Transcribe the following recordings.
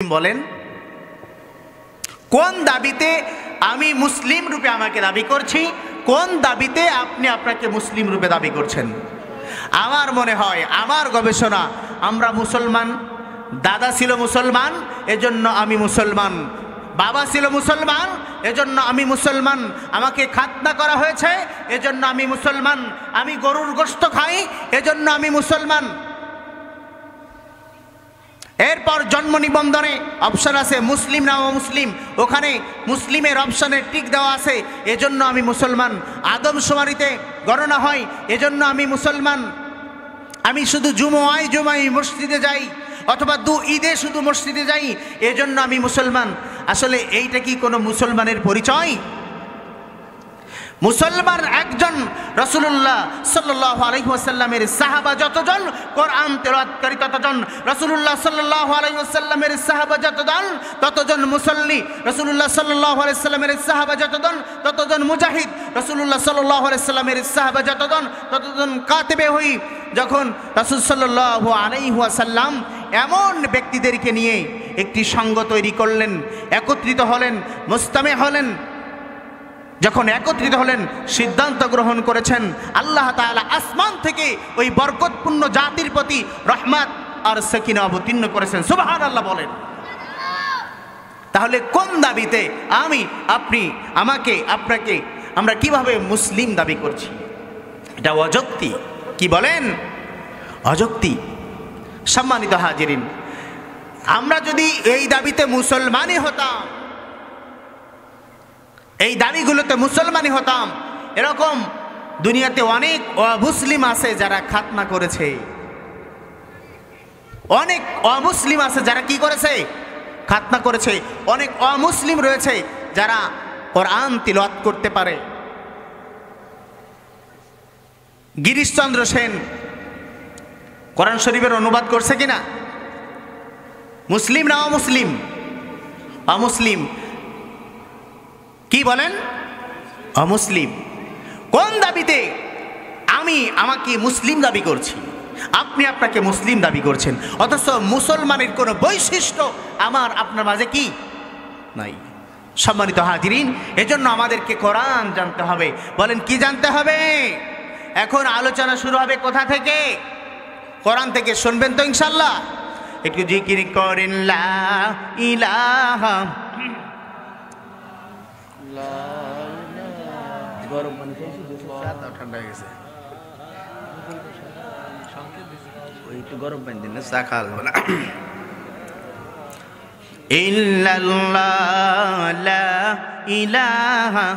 বলেন কোন দাবিতে আমি মুসলিম রূপে আমাকে দাবি করছি, কোন দাবিতে আপনি আপনাকে মুসলিম রূপে দাবি করছেন? আমার মনে হয়, আমার গবেষণা, আমরা মুসলমান, দাদা ছিল মুসলমান এজন্য আমি মুসলমান, বাবা ছিল মুসলমান এজন্য আমি মুসলমান, আমাকে খাতনা করা হয়েছে এজন্য আমি মুসলমান, আমি গরুর গোশত খাই এজন্য আমি মুসলমান। এরপর জন্ম নিবন্ধনে অপশন আছে মুসলিম না অমুসলিম, ওখানে মুসলিমের অপশনে টিক দেওয়া আছে এজন্য আমি মুসলমান। আদমশুমারিতে গণনা হয় এজন্য আমি মুসলমান। আমি শুধু জুমায় মসজিদে যাই অথবা ঈদে শুধু মসজিদে যাই এজন্য আমি মুসলমান। আসলে এইটা কি কোনো মুসলমানের পরিচয়? মুসলমান একজন রাসূলুল্লাহ সাল্লাল্লাহু আলাইহি ওয়াসাল্লামের সাহাবা যতজন, কোরআন তেলাওয়াতকারী ততজন। রাসূলুল্লাহ সাল্লাল্লাহু আলাইহি ওয়াসাল্লামের সাহাবা যতজন ততজন মুসল্লি। রাসূলুল্লাহ সাল্লাল্লাহু আলাইহি ওয়াসাল্লামের সাহাবা যতজন ততজন মুজাহিদ। রাসূলুল্লাহ সাল্লাল্লাহু আলাইহি ওয়াসাল্লামের সাহাবা যতজন ততজন কাতিবে হই। যখন রাসূল সাল্লাল্লাহু আলাইহি ওয়াসাল্লাম এমন ব্যক্তিদেরকে নিয়ে একটি সংঘ তৈরি করলেন, একত্রিত হলেন, মুস্তামে হলেন, যখন একত্রিত হলেন সিদ্ধান্ত গ্রহণ করেছেন আল্লাহ তাআলা আসমান থেকে ওই বরকতপূর্ণ জাতির প্রতি রহমত আর সাকিনা অবতীর্ণ করেছেন। সুবহানাল্লাহ বলেন। তাহলে কোন দাবিতে আমি, আপনি, আমাকে, আপনাকে আমরা কিভাবে মুসলিম দাবি করছি? এটা অযৌক্তিক। কি বলেন? অযৌক্তিক। সম্মানিত হাজিরিন, আমরা যদি এই দাবিতে মুসলমানই হতাম, এই দাবিগুলোতে মুসলমানই হতাম, এরকম দুনিয়াতে অনেক অমুসলিম আছে যারা খাতনা করেছে, অনেক অমুসলিম আছে যারা কি করেছে? খাতনা করেছে। অনেক অমুসলিম রয়েছে যারা কোরআন তিলাওয়াত করতে পারে। গিরিশচন্দ্র সেন কোরআন শরীফের অনুবাদ করছে কিনা? মুসলিম না অমুসলিম? অমুসলিম। কি বলেন? অমুসলিম। কোন দাবিতে আমি আমাকে মুসলিম দাবি করছি, আপনি আপনাকে মুসলিম দাবি করছেন, অথচ মুসলমানের কোনো বৈশিষ্ট্য আমার আপনার মাঝে কি নাই? সম্মানিত হাজিরিন, এজন্য আমাদেরকে কোরআন জানতে হবে। বলেন কি জানতে হবে? এখন আলোচনা শুরু হবে কোথা থেকে? কোরআন থেকে। শুনবেন তো ইনশাআল্লাহ? একটু জিকির করেন লা ইলাহা গরম পানি ঠান্ডা হয়ে গেছে, একটু গরম পানি দিন, চা খাওয়া যাবে না। ইল্লাল্লাহ লা ইলাহা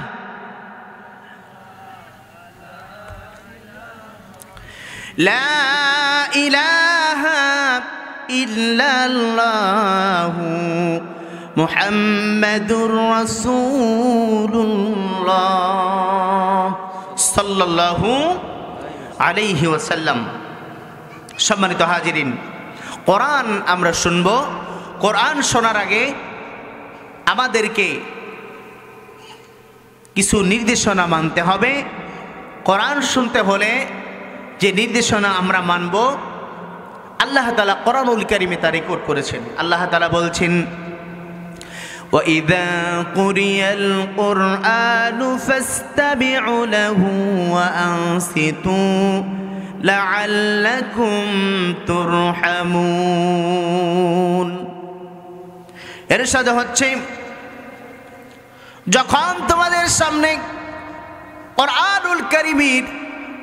লা ইলাহা ইল্লাল্লাহু মুহাম্মাদুর রাসূলুল্লাহ সাল্লাল্লাহু আলাইহি ওয়াসাল্লাম। সম্মানিত হাজিরিন, কোরআন আমরা শুনব। কোরআন শোনার আগে আমাদেরকে কিছু নির্দেশনা মানতে হবে। কোরআন শুনতে হলে যে নির্দেশনা আমরা মানব, আল্লাহ তাআলা কোরআনুল কারীমে তা রেকর্ড করেছেন। আল্লাহ তাআলা বলছেন, وَإِذَا قُرِئَ الْقُرْآنُ فَاسْتَمِعُوا لَهُ وَأَنصِتُوا لَعَلَّكُمْ تُرْحَمُونَ। এরশাদ হচ্ছে, যখন তোমাদের সামনে কোরআনুল কারীমের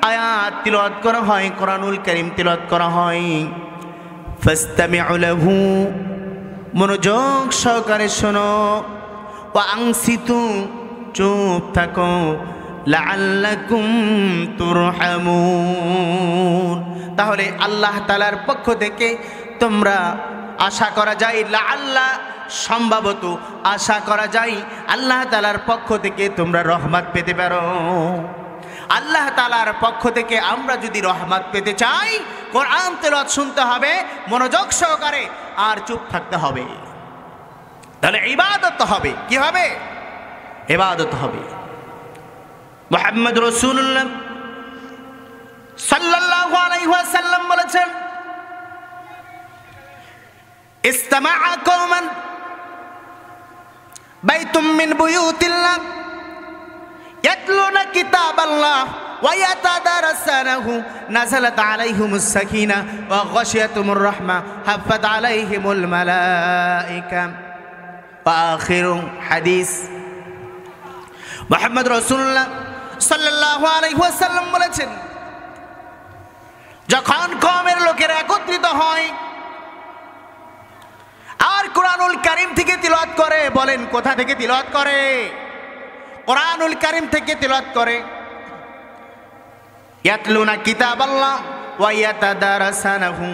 আয়াত তিলাওয়াত করা হয়, কোরআনুল কারীম তিলাওয়াত করা হয়, ফাসতামিউ লাহু, মনোযোগ সহকারে শোনো, ওয়া আনসিতু, চুপ থাকো, লাআল্লাকুম তুরহামুন, তাহলে আল্লাহ তাআলার পক্ষ থেকে তোমরা আশা করা যায়, লাআল্লাহ সম্ভবত আশা করা যায় আল্লাহ তাআলার পক্ষ থেকে তোমরা রহমত পেতে পারো। আল্লাহ তাআলার পক্ষ থেকে আমরা যদি রহমত পেতে চাই, কোরআন তেলাওয়াত শুনতে হবে মনোযোগ সহকারে, আর চুপ থাকতে হবে। তাহলে ইবাদত হবে। কি হবে? ইবাদত হবে। মুহাম্মদ রাসূলুল্লাহ সাল্লাল্লাহু আলাইহি ওয়াসাল্লাম বলেছেন, ইস্তামাআ কওমান বাইতুম মিন বুয়ুতিল্লাহ ইয়াতলুনা কিতাবাল্লাহ ওয়া ইয়াতাদারাসানাহু নাযালাত আলাইহিমুস সাকিনাহ ওয়া গাশিয়াতুমুর রাহমাহ হাফাত আলাইহিমুল মালায়েকা। ওয়া আখিরু হাদিস মুহাম্মদ রাসূলুল্লাহ সাল্লাল্লাহু আলাইহি ওয়াসাল্লাম বলেছেন, যখন কওমের লোকেরা একত্রিত হয় আর কুরআনুল কারীম থেকে তিলাওয়াত করে, বলেন কোথা থেকে তিলাওয়াত করে? কুরআনুল কারীম থেকে তিলাওয়াত করে। ইয়াতলুনা কিতাবাল্লাহ ওয়া ইয়াতাদারাসানাহু,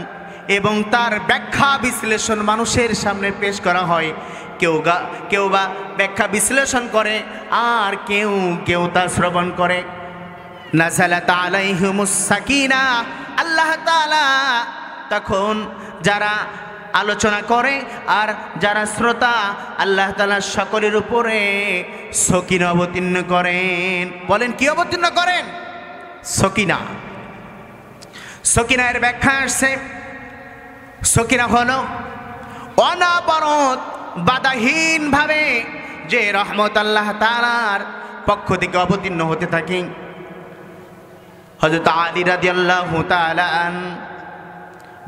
এবং তার ব্যাখ্যা বিশ্লেষণ মানুষের সামনে পেশ করা হয়। কেউ বা ব্যাখ্যা বিশ্লেষণ করে আর কেউ তা শ্রবণ করে। নাযালাত আলাইহিমুস সাকিনাহ, আল্লাহ তাআলা তখন যারা আলোচনা করে আর যারা শ্রোতা, আল্লাহ তাআলা সকলের উপরে সকিনা অবতীর্ণ করেন। বলেন কি অবতীর্ণ করেন? সকিনা। সকিনা এর ব্যাখ্যা আসছে, সকিনা হলো অনাবরত বাধাহীন ভাবে যে রহমত আল্লাহ তাআলার পক্ষ থেকে অবতীর্ণ হতে থাকে। হযরত আলী রাদিয়াল্লাহু তাআলা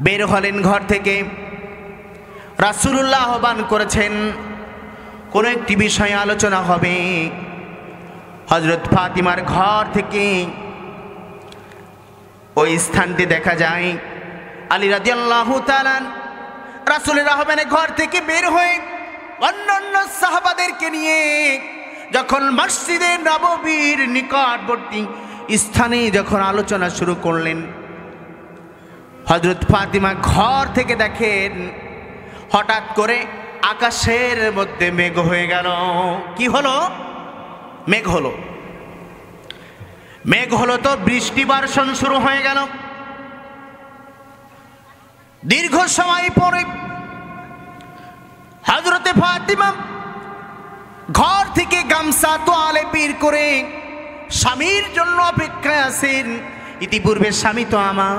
বের হলেন ঘর থেকে, রাসূলুল্লাহ আহ্বান করেছেন কোন একটি বিষয়ে আলোচনা হবে। হযরত ফাতিমার ঘর থেকে ওই স্থানটি দেখা যায়। আলী রাদিয়াল্লাহু তাআলা রাসূলের আহ্বানে ঘর থেকে বের হয়ে অন্যান্য সাহাবাদেরকে নিয়ে যখন মসজিদে নববীর নিকটবর্তী স্থানে যখন আলোচনা শুরু করলেন, হযরত ফাতিমা ঘর থেকে দেখেন হঠাৎ করে আকাশের মধ্যে মেঘ হয়ে গেল। কি হলো? মেঘ হলো। মেঘ হলো তো বৃষ্টি বর্ষণ শুরু হয়ে গেল। দীর্ঘ সময় পরে হযরতে ফাতিমা ঘর থেকে গামছা তোয়ালে বের করে স্বামীর জন্য অপেক্ষায় আছেন। ইতিপূর্বে স্বামী তো আমার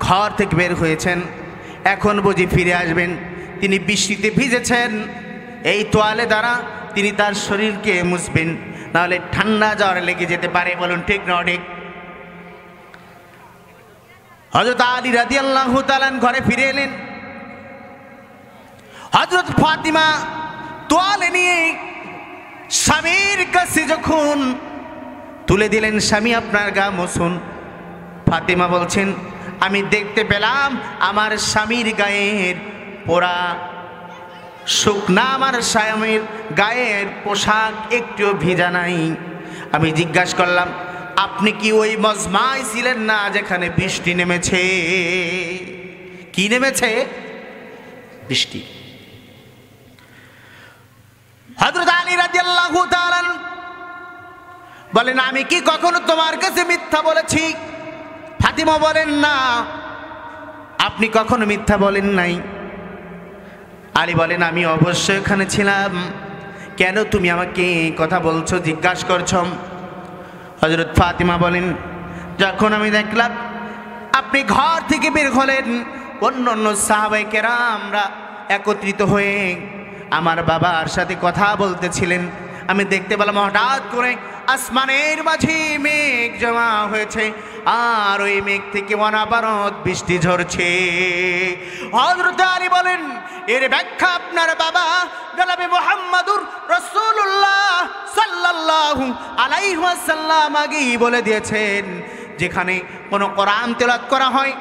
ঘর থেকে বের হয়েছেন, এখন বুঝি ফিরে আসবেন। তিনি বৃষ্টিতে ভিজেছেন, এই তোয়ালে দ্বারা তিনি তার শরীরকে মুছবেন, নাহলে ঠান্ডা জ্বর লেগে যেতে পারে। বলুন ঠিক না ঠিক? হযরত আলী রাদিয়াল্লাহু তাআলা ঘরে ফিরে এলেন। হযরত ফাতিমা তোয়ালে নিয়ে স্বামীর কাছে যখন তুলে দিলেন, স্বামী আপনার গা মুছুন। ফাতিমা বলছেন, আমি দেখতে পেলাম আমার স্বামীর গায়ের পোড়া শুকনা, আমার স্বামীর গায়ের পোশাক একটু ভিজা নাই। আমি জিজ্ঞাসা করলাম, আপনি কি ওই মজমায় ছিলেন না যেখানে বৃষ্টি নেমেছে? কি নেমেছে? বৃষ্টি। হযরত আলী রাদিয়াল্লাহু তাআলা বলেন, আমি কি কখনো তোমার কাছে মিথ্যা বলেছি? ফাতিমা বলেন, না, আপনি কখনো মিথ্যা বলেন নাই। আলী বলেন, আমি অবশ্যই এখানে ছিলাম, কেন তুমি আমাকে কথা বলছো, জিজ্ঞাসা করছো? হযরত ফাতিমা বলেন, যখন আমি দেখলাম আপনি ঘর থেকে বের হলেন, অন্য সাহাবায়ে কেরামরা একত্রিত হয়ে আমার বাবার সাথে কথা বলতেছিলেন, আমি দেখতে পেলাম হঠাৎ করে আসমানের মাঝে মেঘ জমা হয়েছে আর ওই মেঘ থেকে অনাবরত বৃষ্টি ঝরছে। হযরত আলী বলেন, এর ব্যাখ্যা আপনার বাবা জনাবে মুহাম্মদুর রাসূলুল্লাহ সাল্লাল্লাহু আলাইহি ওয়াসাল্লাম আগেই বলে দিয়েছেন, যেখানে কোনো কোরআন তেলাওয়াত করা হয়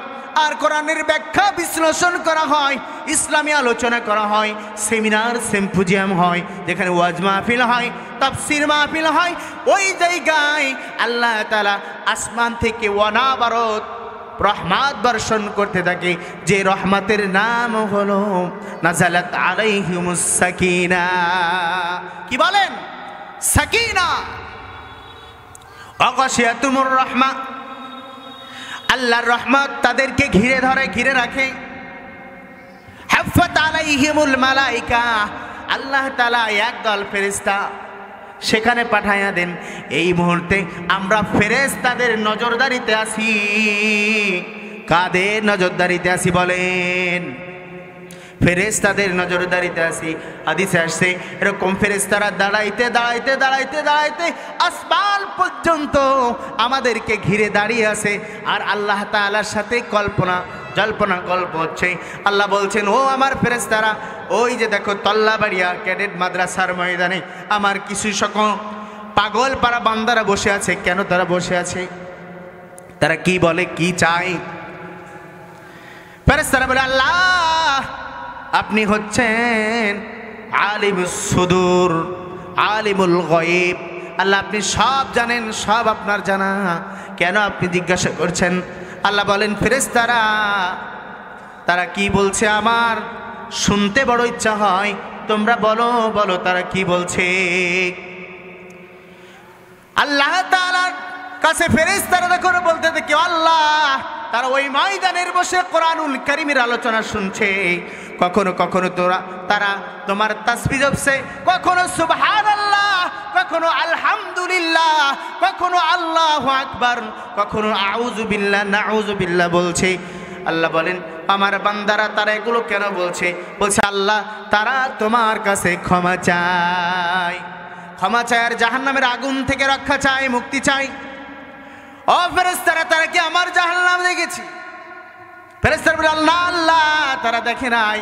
আর কোরআনের ব্যাখ্যা বিশ্লেষণ করা হয়, ইসলামী আলোচনা করা হয়, সেমিনার সিম্পোজিয়াম হয়, যেখানে ওয়াজ মাহফিল হয়, তাফসীর মাহফিল হয়, ওই জায়গায় আল্লাহ তাআলা আসমান থেকে অনাবরত রহমত বর্ষণ করতে থাকে, যে রহমতের নাম হলো নাযালাত আলাইহিমুস সাকিনা। কি বলেন? সাকিনা। ওয়া গাশিয়াতুমুর রাহমাহ, আল্লাহর রহমত তাদেরকে ঘিরে ধরে, ঘিরে রাখে। হাফাত আলাইহিমুল মালায়েকা, আল্লাহ তাআলা একদল ফেরেশতা সেখানে পাঠাইয়া দেন। এই মুহূর্তে আমরা ফেরেশতাদের নজরদারিতে আছি। কাদের নজরদারিতে আছি বলেন? ফেরেশতাদের নজরদারিতে আছি। হাদিসে আসছে এরকম ফেরেশতারা দাঁড়াইতে দাঁড়াইতে দাঁড়াইতে দাঁড়াইতে আসমান পর্যন্ত আমাদেরকে ঘিরে দাঁড়িয়ে আছে, আর আল্লাহ তাআলার সাথে জল্পনা গল্প হচ্ছে। আল্লাহ বলছেন, ও আমার ফেরেশতারা, ওই যে দেখো তল্লাবাড়িয়া ক্যাডেট মাদ্রাসার ময়দানে আমার কিছু সকল পাগল পাড়া বান্দারা বসে আছে। কেন তারা বসে আছে? তারা কি বলে, কি চায়? ফেরেশতারা বলে, আল্লাহ আপনি হচ্ছেন আলিমুস সুদূর, আলিমুল গায়ব। আল্লাহ আপনি সব জানেন, সব আপনার জানা, কেন আপনি জিজ্ঞাসা করছেন? আল্লাহ বলেন, ফেরেশতারা তারা কি বলছে আমার শুনতে বড় ইচ্ছা হয়, তোমরা বলো বলো তারা কি বলছে। আল্লাহ তাআলার কাছে ফেরেশতারা যখন বলতে থাকে আল্লাহ, তারা ওই ময়দানের বসে কোরআনুল কারীমের আলোচনা শুনছে। কখনো কখনো তারা তোমার তাসবিহ জপছে, কখনো সুবহানাল্লাহ, কখনো আলহামদুলিল্লাহ, কখনো আল্লাহু আকবার, কখনো আউযু বিল্লাহ নাউযু বিল্লাহ বলছে। আল্লাহ বলেন, আমার বান্দারা তারা এগুলো কেন বলছে? বলছে আল্লাহ তারা তোমার কাছে ক্ষমা চায়, ক্ষমা চায় আর জাহান্নামের আগুন থেকে রক্ষা চায়, মুক্তি চায়। ও ফেরেশতারা, তারা কি আমার জাহান্নাম দেখেছে? ফেরেশতারা বলে, আল্লাহ আল্লাহ তারা দেখে নাই,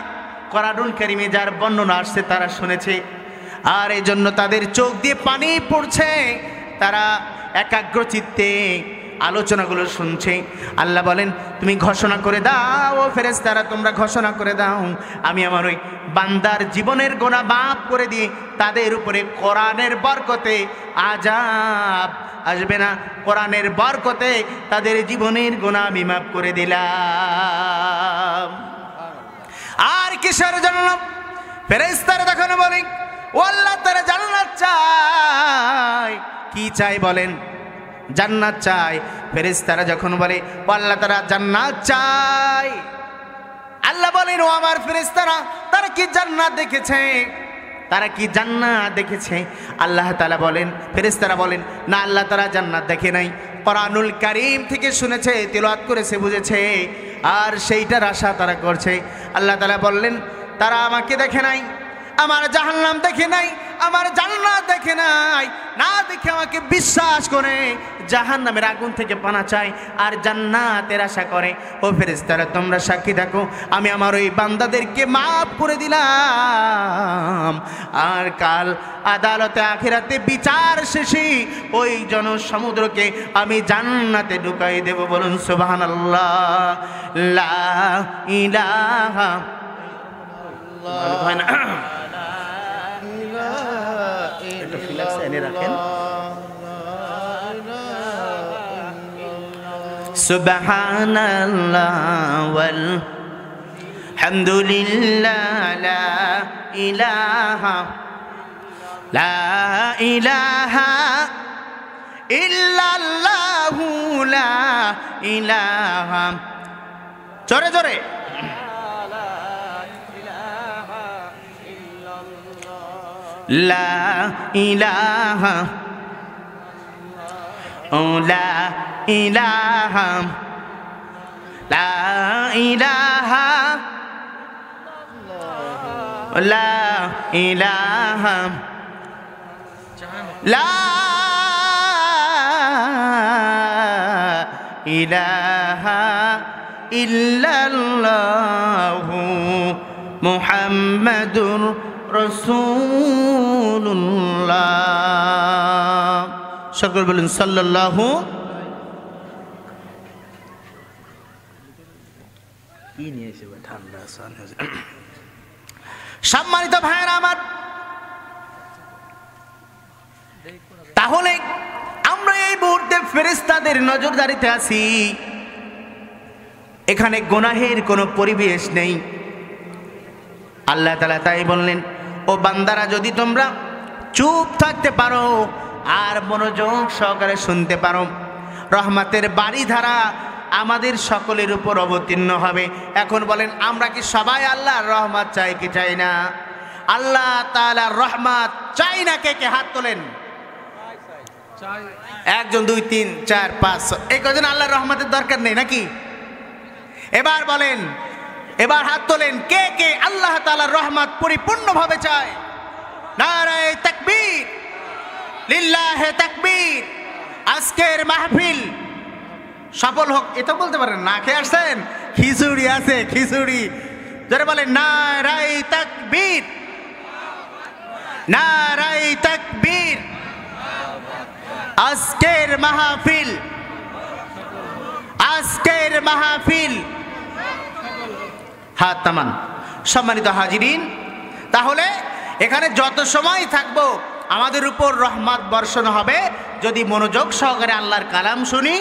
কোরআনুল কারীমে যার বর্ণনা আসছে তারা শুনেছে, আর এই জন্য তাদের চোখ দিয়ে পানি পড়ছে, তারা একাগ্র চিত্তে আলোচনাগুলো শুনছে। আল্লাহ বলেন, তুমি ঘোষণা করে দাও, ও ফেরেশতারা তোমরা ঘোষণা করে দাও, আমি আমার ওই বান্দার জীবনের গুনাহ মাফ করে দিয়ে তাদের উপরে কোরআনের বরকতে আযাব আসবে না, কোরআনের বরকতে তাদের জীবনের গুনাহ আমি মাফ করে দিলাম। আর কিসের জন্য? ফেরেশতারা তখন বলে, ও আল্লাহ তারা জান্নাত চায়। কি চাই বলেন? জান্নাত চাই। ফেরেশতারা যখন বলে, ও আল্লাহ তারা জান্নাত চাই, আল্লাহ বলেন, ও আমার ফেরেশতারা তারা কি জান্নাত দেখেছে? তারা কি জান্নাত দেখেছে? আল্লাহ তাআলা বলেন, ফেরেশতারা বলেন, না আল্লাহ তারা জান্নাত দেখে নাই, কোরআনুল কারীম থেকে শুনেছে, তিলাওয়াত করেছে, বুঝেছে, আর সেইটার আশা তারা করছে। আল্লাহ তাআলা বললেন, তারা আমাকে দেখে নাই, আমার জাহান্নাম দেখে নাই, আমার জান্নাত দেখে নাই, না দেখে আমাকে বিশ্বাস করে জাহান্নামের আগুন থেকে পানা চায় আর জান্নাতের আশা করে। ও ফেরেশতারা তোমরা সাক্ষী থাকো, আমি আমার ওই বান্দাদেরকে মাফ করে দিলাম, আর কাল আদালতে আখিরাতে বিচার শেষে ওই জনসমুদ্রকে আমি জান্নাতে ঢুকাই দেব। বলুন সুবহানাল্লাহ, লা ইলাহা সুবহানাল্লাহ ওয়াল হামদুলিল্লাহ, লা ইলাহা ইল্লাল্লাহু, লা ইলাহা, জোরে জোরে, লা ইলাহা, ও লা ইলাহা, লা ইলাহা, লা ইলাহা, লা ইলাহা ইল্লাল্লাহু মুহাম্মাদুর রাসূলুল্লাহ। সকল বলুন সাল্লাল্লাহু। কি নিয়ে এসে ঠান্ডা সম্মানিত ভাইয়েরা আমার, তাহলে আমরা এই মুহূর্তে ফেরেশতাদের নজরদারিতে আছি, এখানে গুনাহের কোনো পরিবেশ নেই। আল্লাহ তাআলা তাই বললেন, ও বান্দারা যদি তোমরা চুপ থাকতে পারো আর মনোযোগ সহকারে শুনতে পারো, রহমতের বাড়িধারা আমাদের সকলের উপর অবতীর্ণ হবে। এখন বলেন, আমরা কি সবাই আল্লাহর রহমত চাই কি চাই না? আল্লাহ তাআলার রহমত চাই না? কে কে হাত তোলেন? একজন, দুই, তিন, চার, পাঁচ, এই কজন আল্লাহর রহমতের দরকার নেই নাকি? এবার বলেন, এবার হাত তোলেন, কে কে আল্লাহ তাআলার রহমত পরিপূর্ণভাবে চায়? নারায়ে তাকবীর, লিল্লাহে তাকবীর। আজকের মাহফিল সফল হোক। এটা বলতে পারেন না খেয়ে আসছেন, খিচুড়ি আছে, খিচুড়ি। যারা বলেন নারায়ে তাকবীর, নারায়ে তাকবীর। আজকের মাহফিল, আজকের মাহফিল। হাত তামান। সম্মানিত হাজিরিন, তাহলে এখানে যত সময় থাকবো আমাদের উপর রহমত বর্ষণ হবে যদি মনোযোগ সহকারে আল্লাহর কালাম শুনি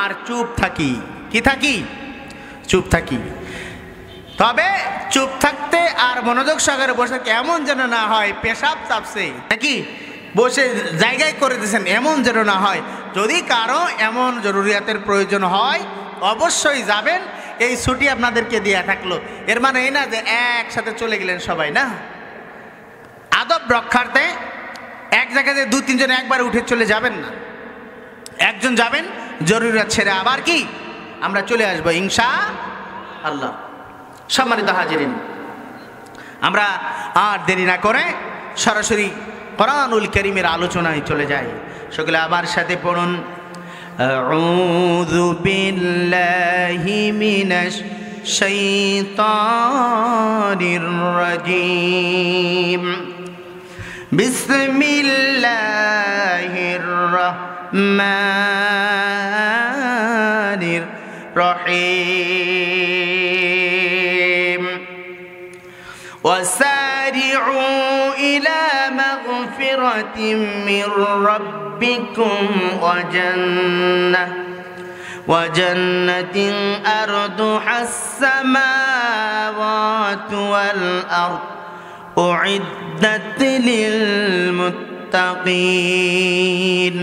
আর চুপ থাকি। কি থাকি? চুপ থাকি। তবে চুপ থাকতে আর মনোযোগ সহকারে বসে এমন যেন না হয় পেশাব চাপছে নাকি বসে জায়গায় করে দিয়েছেন, এমন যেন না হয়। যদি কারো এমন জরুরিয়াতের প্রয়োজন হয় অবশ্যই যাবেন। এই ছুটি আপনাদেরকে দেয়া থাকলো, এর মানে এই না যে একসাথে চলে গেলেন সবাই, না। আদব রক্ষার্থে এক জায়গাতে দু তিনজন একবার উঠে চলে যাবেন না। একজন যাবেন, জরুরিয়াত ছেড়ে আবার কি আমরা চলে আসবো ইনশাআল্লাহ। সম্মানিত হাজিরিন, আমরা আর দেরি না করে সরাসরি কোরআনুল কারীমের আলোচনায় চলে যাই। সকলে আমার সাথে পড়ুন, আউযু বিল্লাহি মিনাশ শাইতানির রাজীম, বিসমিল্লাহির রহমানির রহিম। وسارعوا إلى مغفرة من ربكم وجنة أرضها السماوات والأرض أعدت للمتقين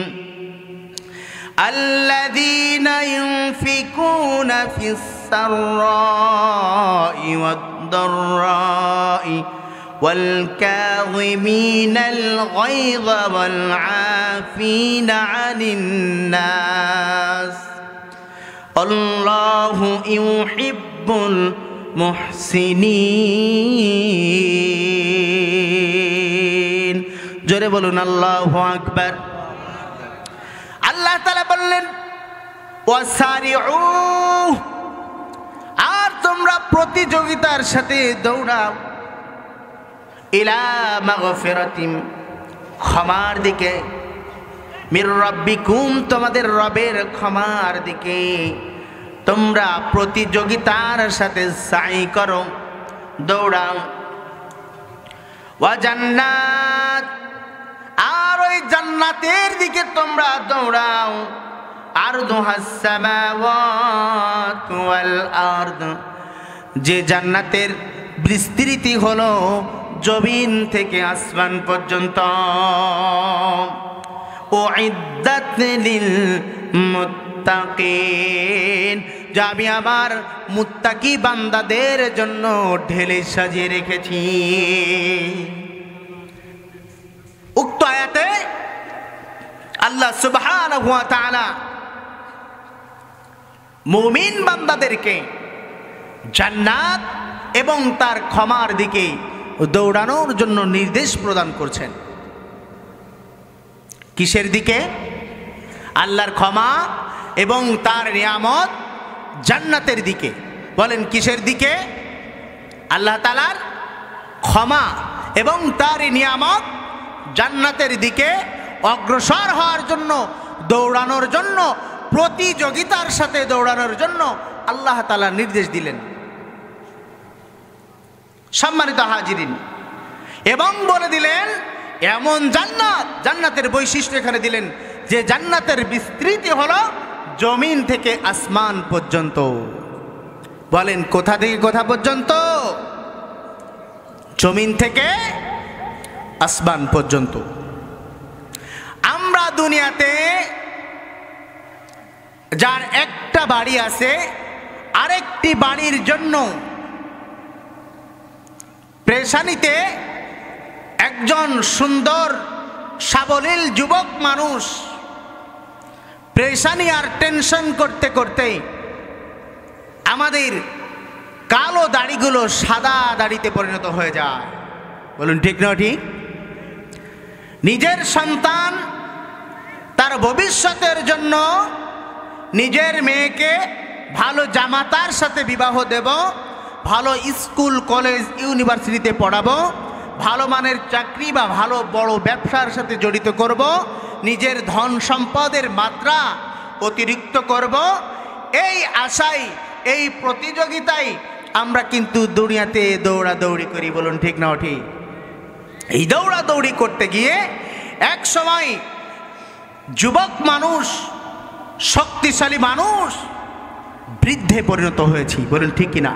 الذين ينفقون في السراء والضراء والكاظمين الغيظ والعافين عن الناس والله يحب المحسنين। জোরে বলুন আল্লাহু আকবার। আল্লাহ তাআলা বললেন ওয়াসারিউ, আর তোমরা প্রতিযোগিতার সাথে দৌড়াও, ইলা মাগফিরাতিম, ক্ষমার দিকে, মির রাব্বিকুম, তোমাদের রবের ক্ষমার দিকে তোমরা প্রতিযোগিতার সাথে সাই করো, দৌড়াও। ওয়া জান্নাত, আর ওই জান্নাতের দিকে তোমরা দৌড়াও। আরদুহাস সামাওয়াত ওয়াল আরদ, যে জান্নাতের বিস্তৃতি হলো জমিন থেকে আসমান পর্যন্ত। উইদ্দাত লিল মুত্তাকিন, যা আমি আমার মুত্তাকি বান্দাদের জন্য ঢেলে সাজিয়ে রেখেছি। উক্ত আয়াতে আল্লাহ সুবহানাহু ওয়া তাআলা মুমিন বান্দাদেরকে জান্নাত এবং তার ক্ষমার দিকে দৌড়ানোর জন্য নির্দেশ প্রদান করছেন। কিসের দিকে? আল্লাহর ক্ষমা এবং তার নিয়ামত, জান্নাতের দিকে। বলেন কিসের দিকে? আল্লাহ তাআলার ক্ষমা এবং তার নিয়ামত, জান্নাতের দিকে অগ্রসর হওয়ার জন্য, দৌড়ানোর জন্য, প্রতিযোগিতার সাথে দৌড়ানোর জন্য আল্লাহ তাআলা নির্দেশ দিলেন। সম্মানিত হাজিরিন, এবং বলে দিলেন এমন জান্নাত, জান্নাতের বৈশিষ্ট্য এখানে দিলেন যে জান্নাতের বিস্তৃতি হলো জমিন থেকে আসমান পর্যন্ত। বলেন কোথা থেকে কোথা পর্যন্ত? জমিন থেকে আসমান পর্যন্ত। আমরা দুনিয়াতে যার একটা বাড়ি আছে, আরেকটি বাড়ির জন্য পেরেশানিতে একজন সুন্দর সাবলীল যুবক মানুষ পেরেশানি আর টেনশন করতে করতে আমাদের কালো দাড়িগুলো সাদা দাড়িতে পরিণত হয়ে যায়। বলুন ঠিক না ঠিক? নিজের সন্তান তার ভবিষ্যতের জন্য নিজের মেয়েকে ভালো জামাতার সাথে বিবাহ দেব, ভালো স্কুল কলেজ ইউনিভার্সিটিতে পড়াবো, ভালো মানের চাকরি বা ভালো বড় ব্যবসার সাথে জড়িত করব, নিজের ধন সম্পদের মাত্রা অতিরিক্ত করব, এই আশায় এই প্রতিযোগিতায় আমরা কিন্তু দুনিয়াতে দৌড়াদৌড়ি করি। বলুন ঠিক না ঠিক? এই দৌড়াদৌড়ি করতে গিয়ে এক সময় যুবক মানুষ, শক্তিশালী মানুষ বৃদ্ধে পরিণত হয়েছি। বলুন ঠিক কিনা?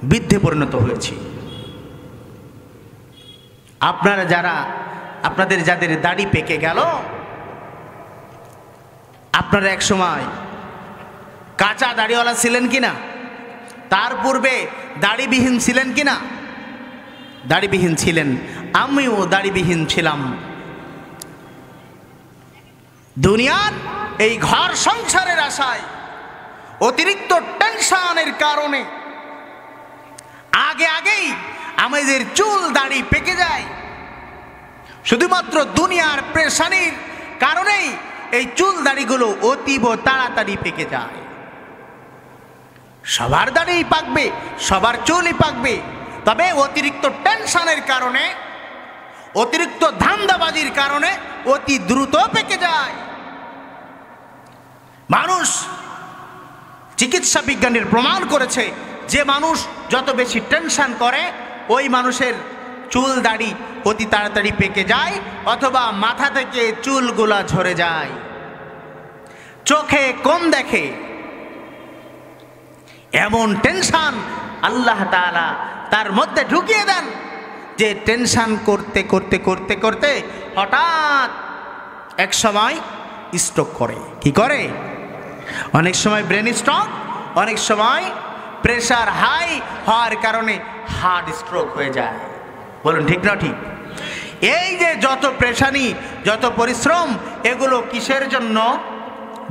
বৃদ্ধে পরিণত হয়েছি। আপনারা যারা, আপনাদের যাদের দাড়ি পেকে গেল, আপনারা এক সময় কাঁচা দাড়িওয়ালা ছিলেন কিনা? তার পূর্বে দাড়িবিহীন ছিলেন কিনা? দাড়িবিহীন ছিলেন, আমিও দাড়িবিহীন ছিলাম। দুনিয়ার এই ঘর সংসারের আশায় অতিরিক্ত টেনশনের কারণে আগেই আমাদের চুল দাড়ি পেকে যায়। শুধুমাত্র দুনিয়ার পেরেশানির কারণেই এই চুল দাড়িগুলো অতীব তাড়াতাড়ি পেকে যায়। সবার দাড়ি পাকবে, সবার চুলই পাকবে, তবে অতিরিক্ত টেনশনের কারণে, অতিরিক্ত ধান্দাবাজির কারণে অতি দ্রুত পেকে যায়। মানুষ, চিকিৎসা বিজ্ঞানীর প্রমাণ করেছে যে মানুষ যত বেশি টেনশন করে ওই মানুষের চুল দাড়ি অতি তাড়াতাড়ি পেকে যায়, অথবা মাথা থেকে চুলগুলা ঝরে যায়, চোখে কম দেখে। এমন টেনশন আল্লাহ তাআলা তার মধ্যে ঢুকিয়ে দেন যে টেনশন করতে করতে করতে করতে হঠাৎ এক সময় স্ট্রোক করে। কি করে? অনেক সময় ব্রেন স্ট্রোক, অনেক সময় প্রেশার হাই হওয়ার কারণে হার্ট স্ট্রোক হয়ে যায়। বলুন ঠিক না ঠিক? এই যে যত পেরেশানি, যত পরিশ্রম, এগুলো কিসের জন্য?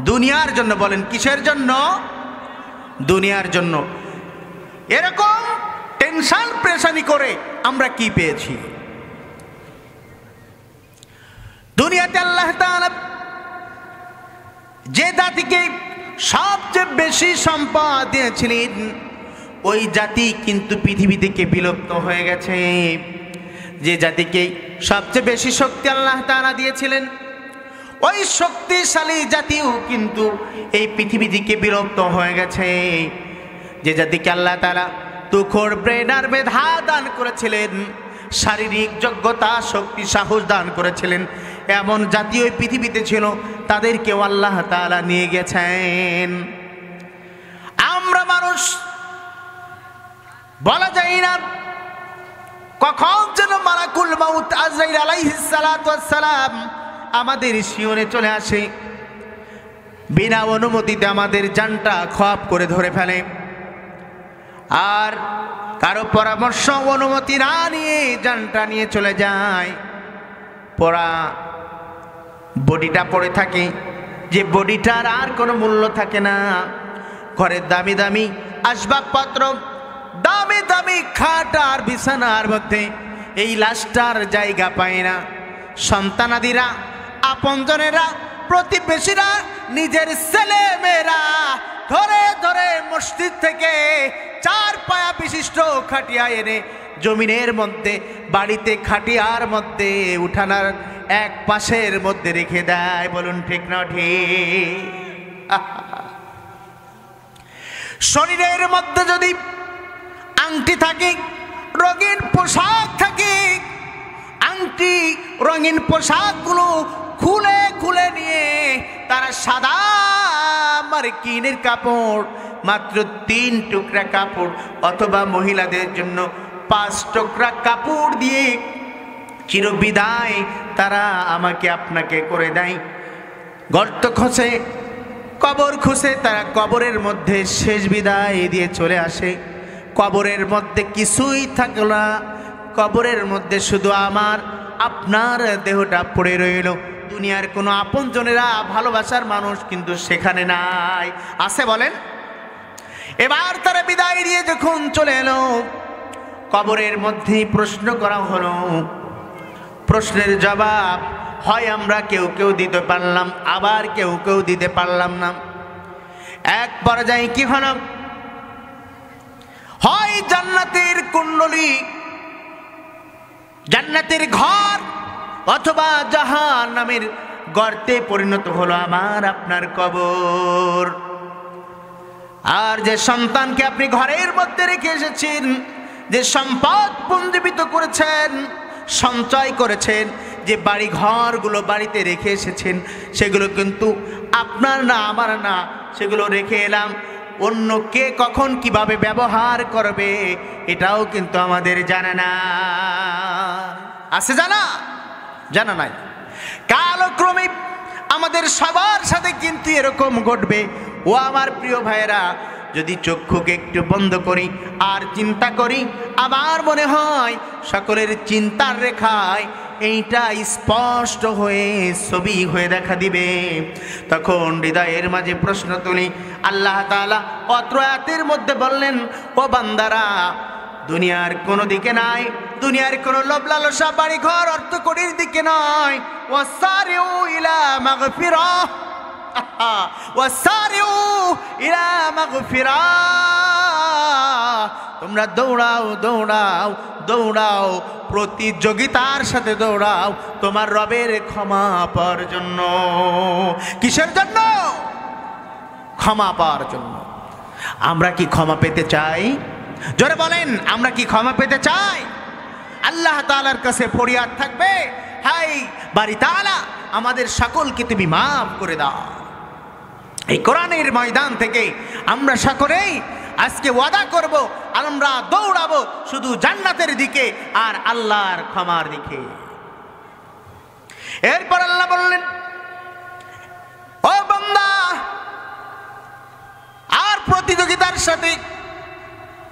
দুনিয়ার জন্য। বলেন কিসের জন্য? দুনিয়ার জন্য। এরকম টেনশন পেরেশানি করে আমরা কি পেয়েছি? দুনিয়াতে আল্লাহ তাআলা যে জাতিকে সবচেয়ে বেশি সম্পদ দিয়েছিলেন, ওই জাতি কিন্তু পৃথিবী থেকে বিলুপ্ত হয়ে গেছে। যে জাতিকে সবচেয়ে বেশি শক্তি আল্লাহ তাআলা দিয়েছিলেন, ওই শক্তিশালী জাতিও কিন্তু এই পৃথিবী থেকে বিলুপ্ত হয়ে গেছে। যে জাতিকে আল্লাহ তাআলা তুখর ব্রেন আর মেধা দান করেছিলেন, শারীরিক যোগ্যতা, শক্তি, সাহস দান করেছিলেন, এমন জাতি ওই পৃথিবীতে ছিল, তাদেরকেও আল্লাহ তাআলা নিয়ে গেছেন। আমরা মানুষ বলা যায় না কখন যেন মালাকুল মাউত আজরাইল আলাইহিস সালাতু ওয়াস সালাম আমাদের শিয়রে চলে আসে, বিনা অনুমতিতে আমাদের জানটা খপ করে ধরে ফেলে, আর কারো পরামর্শ অনুমতি না নিয়ে জানটা নিয়ে চলে যায়। পড়া বডিটা পড়ে থাকে, যে বডিটার আর কোনো মূল্য থাকে না। ঘরের দামি দামি আসবাবপত্র, দামি দামি খাট আর বিছানার মধ্যে এই লাশটার জায়গা পায় না। সন্তানাদিরা, আপনজনেরা, প্রতিবেশীরা, নিজের ছেলে মেয়েরা ধরে ধরে মসজিদ থেকে 4 পায়া বিশিষ্ট খাটিয়া এনে জমিনের মধ্যে, বাড়িতে খাটিয়ার মধ্যে, উঠানার এক পাশের মধ্যে রেখে দেয়। বলুন ঠিক না ঠিক? শরীরের মধ্যে যদি আংটি থাকে, রঙিন পোশাক থাকে, আংটি রঙিন পোশাকগুলো খুলে খুলে নিয়ে তারা সাদা মার্কিনের কাপড়, মাত্র 3 টুকরা কাপড়, অথবা মহিলাদের জন্য 5 টুকরা কাপড় দিয়ে চিরবিদায় তারা আমাকে আপনাকে করে দেয়। গর্ত খসে, কবর খুঁজে তারা কবরের মধ্যে শেষ বিদায় দিয়ে চলে আসে। কবরের মধ্যে কিছুই থাকলো না, কবরের মধ্যে শুধু আমার আপনার দেহটা পড়ে রইল। দুনিয়ার কোনো আপনজনেরা, ভালোবাসার মানুষ কিন্তু সেখানে নাই। আছে বলেন? এবার তারা বিদায় দিয়ে যখন চলে এলো, কবরের মধ্যে প্রশ্ন করা হলো। প্রশ্নের জবাব হয় আমরা কেউ কেউ দিতে পারলাম, আবার কেউ কেউ দিতে পারলাম না। এক পর্যায়ে কি হলো, হয় জান্নাতের কুণ্ডলী, জান্নাতের ঘর, অথবা জাহান্নামের গর্তে পরিণত হলো আমার আপনার কবর। আর যে সন্তানকে আপনি ঘরের মধ্যে রেখে এসেছেন, যে সম্পদ পুঞ্জীবিত করেছেন, সঞ্চয় করেছেন, যে বাড়ি ঘরগুলো বাড়িতে রেখে এসেছেন, সেগুলো কিন্তু আপনার না, আমার না, সেগুলো রেখে এলাম। অন্য কে কখন কিভাবে ব্যবহার করবে এটাও কিন্তু আমাদের জানা না। আছে জানা? জানা নাই। কালক্রমে আমাদের সবার সাথে কিন্তু এরকম ঘটবে। ও আমার প্রিয় ভাইয়েরা, যদি চক্ষুকে একটু বন্ধ করি আর চিন্তা করি, আমার মনে হয় সকলের চিন্তার রেখায় এইটা স্পষ্ট হয়ে ছবি হয়ে দেখা দিবে। তখন হৃদয়ের মাঝে প্রশ্ন তুলি। আল্লাহ তাআলা অত্র আয়াতের মধ্যে বললেন, ও বান্দারা, দুনিয়ার কোনো দিকে নাই, দুনিয়ার কোনো লোভ লালসা বাড়ি ঘর অর্থকড়ির দিকে নয়। ওয়াসারিউ ইলা মাগফিরাহ, ওয়াসারিউ ইলা মাগফিরাহ, তোমরা দৌড়াও দৌড়াও দৌড়াও, প্রতিযোগিতার সাথে দৌড়াও তোমার রবের ক্ষমা পাওয়ার জন্য। কিসের জন্য? ক্ষমা পাওয়ার জন্য। আমরা কি ক্ষমা পেতে চাই? জোরে বলেন, আমরা কি ক্ষমা পেতে চাই? আল্লাহ তাআলার কাছে ফরিয়াদ থাকবে, হাই বাড়ি তাআলা, আমাদের সকলকে তুমি মাফ করে দাও। এই কোরআনের ময়দান থেকে আমরা সকলেই আজকে ওয়াদা করব, আমরা দৌড়াবো শুধু জান্নাতের দিকে আর আল্লাহর ক্ষমার দিকে। এরপর আল্লাহ বললেন, ও বান্দা, আর প্রতিযোগিতার সাথে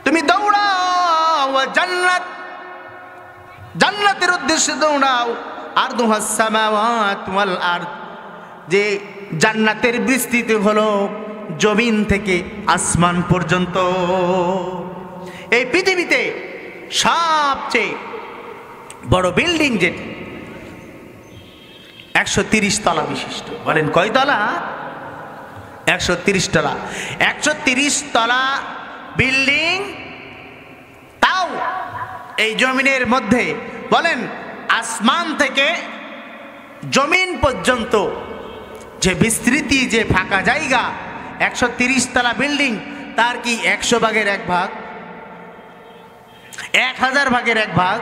তুমি দৌড়াও, জান্নাত, জান্নাতের উদ্দেশ্যে দৌড়াও। আরদুহাস সামাওয়াত ওয়াল আরদ, যে জান্নাতের বিস্তৃতি হলো জমিন থেকে আসমান পর্যন্ত। এই পৃথিবীতে সবচেয়ে বড় বিল্ডিং যেটি 130 তলা বিশিষ্ট। বলেন কয় তলা? 130 তলা। 130 তলা বিল্ডিং, তাও এই জমিনের মধ্যে। বলেন আসমান থেকে জমিন পর্যন্ত যে বিস্তৃতি, যে ফাঁকা জায়গা, 130 তলা বিল্ডিং, তার কি 100 ভাগের 1 ভাগ, 1000 ভাগের 1 ভাগ?